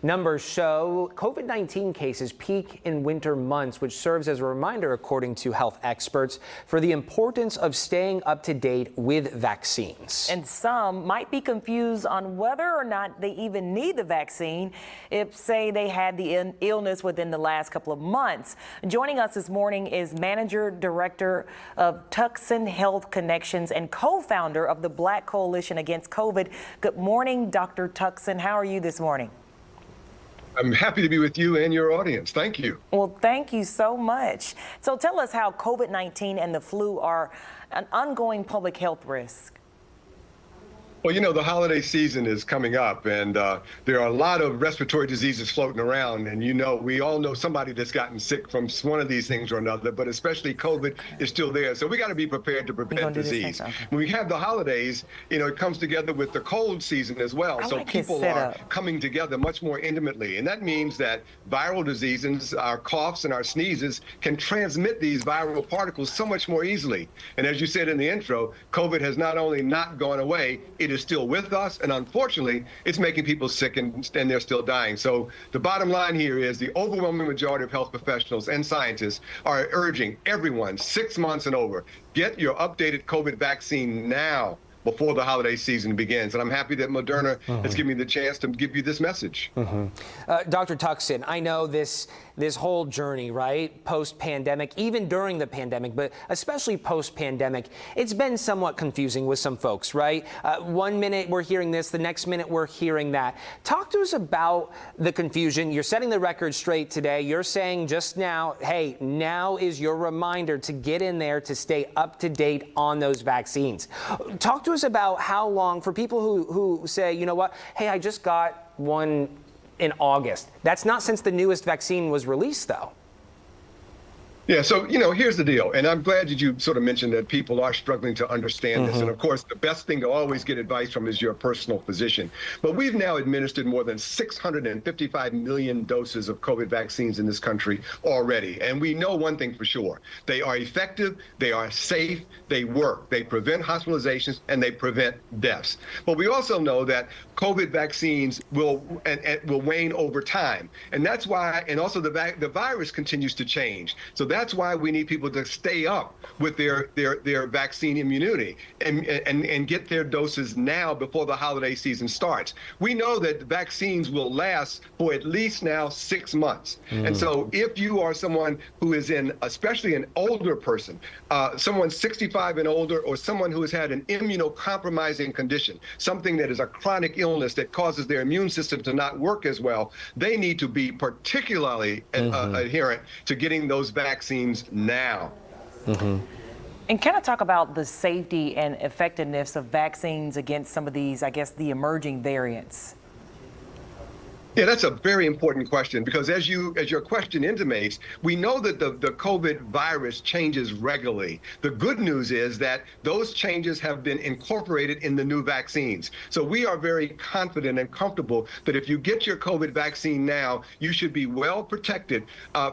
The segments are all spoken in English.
Numbers show COVID-19 cases peak in winter months, which serves as a reminder, according to health experts, for the importance of staying up to date with vaccines. And some might be confused on whether or not they even need the vaccine if, say, they had the illness within the last couple of months. Joining us this morning is Manager Director of Tuckson Health Connections and co-founder of the Black Coalition Against COVID. Good morning, Dr. Tuckson. How are you this morning? I'm happy to be with you and your audience. Thank you. Well, thank you so much. So tell us how COVID-19 and the flu are an ongoing public health risk. Well, you know, the holiday season is coming up, and there are a lot of respiratory diseases floating around. And, you know, we all know somebody that's gotten sick from one of these things or another, but especially COVID is still there. So we got to be prepared to prevent disease. Okay. When we have the holidays, you know, it comes together with the cold season as well. So people are coming together much more intimately. And that means that viral diseases, our coughs and our sneezes, can transmit these viral particles so much more easily. And as you said in the intro, COVID has not only not gone away, it is still with us, and unfortunately it's making people sick and they're still dying. So the bottom line here is the overwhelming majority of health professionals and scientists are urging everyone 6 months and over, get your updated COVID vaccine now before the holiday season begins. And I'm happy that Moderna has given me the chance to give you this message. Dr. Tuckson, I know this whole journey, right, post-pandemic, even during the pandemic, but especially post-pandemic, it's been somewhat confusing with some folks, right? One minute we're hearing this, the next minute we're hearing that. Talk to us about the confusion. You're setting the record straight today. You're saying just now, hey, now is your reminder to get in there to stay up to date on those vaccines. Talk to us about how long, for people who say, you know what, hey, I just got one in August. That's not since the newest vaccine was released, though. Yeah, so, you know, here's the deal, and I'm glad that you sort of mentioned that people are struggling to understand this. And of course, the best thing to always get advice from is your personal physician. But we've now administered more than 655 million doses of COVID vaccines in this country already. And we know one thing for sure. They are effective, they are safe, they work. They prevent hospitalizations, and they prevent deaths. But we also know that COVID vaccines will wane over time. And that's why, and also the virus continues to change. So that's why we need people to stay up with their vaccine immunity and get their doses now before the holiday season starts. We know that vaccines will last for at least now 6 months. And so if you are someone who is especially an older person, someone 65 and older, or someone who has had an immunocompromising condition, something that is a chronic illness that causes their immune system to not work as well, they need to be particularly adherent to getting those vaccines now. And can I talk about the safety and effectiveness of vaccines against some of these, I guess, the emerging variants? Yeah, that's a very important question, because as your question intimates, we know that the COVID virus changes regularly. The good news is that those changes have been incorporated in the new vaccines. So we are very confident and comfortable that if you get your COVID vaccine now, you should be well protected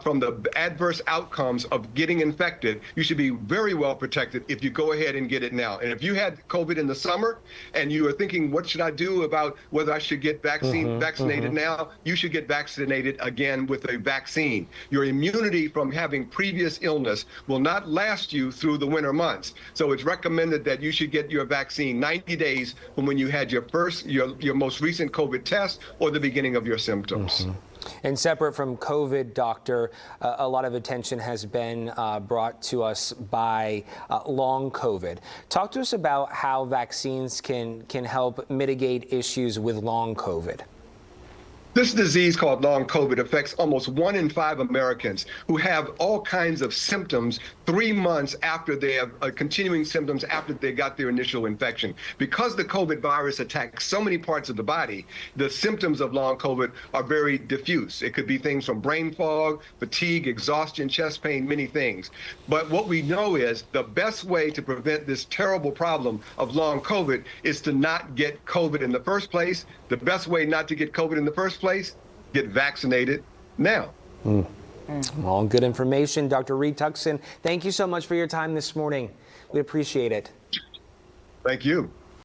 from the adverse outcomes of getting infected. You should be very well protected if you go ahead and get it now. And if you had COVID in the summer and you are thinking, what should I do about whether I should get vaccinated now? You should get vaccinated again with a vaccine. Your immunity from having previous illness will not last you through the winter months. So it's recommended that you should get your vaccine 90 days from when you had your most recent COVID test or the beginning of your symptoms. And separate from COVID, doctor, a lot of attention has been brought to us by long COVID. Talk to us about how vaccines can help mitigate issues with long COVID. This disease called long COVID affects almost 1 in 5 Americans who have all kinds of symptoms 3 months after they have continuing symptoms after they got their initial infection. Because the COVID virus attacks so many parts of the body, the symptoms of long COVID are very diffuse. It could be things from brain fog, fatigue, exhaustion, chest pain, many things. But what we know is the best way to prevent this terrible problem of long COVID is to not get COVID in the first place. The best way not to get COVID in the first place, get vaccinated now. All good information. Dr. Reed Tuckson, thank you so much for your time this morning. We appreciate it. Thank you.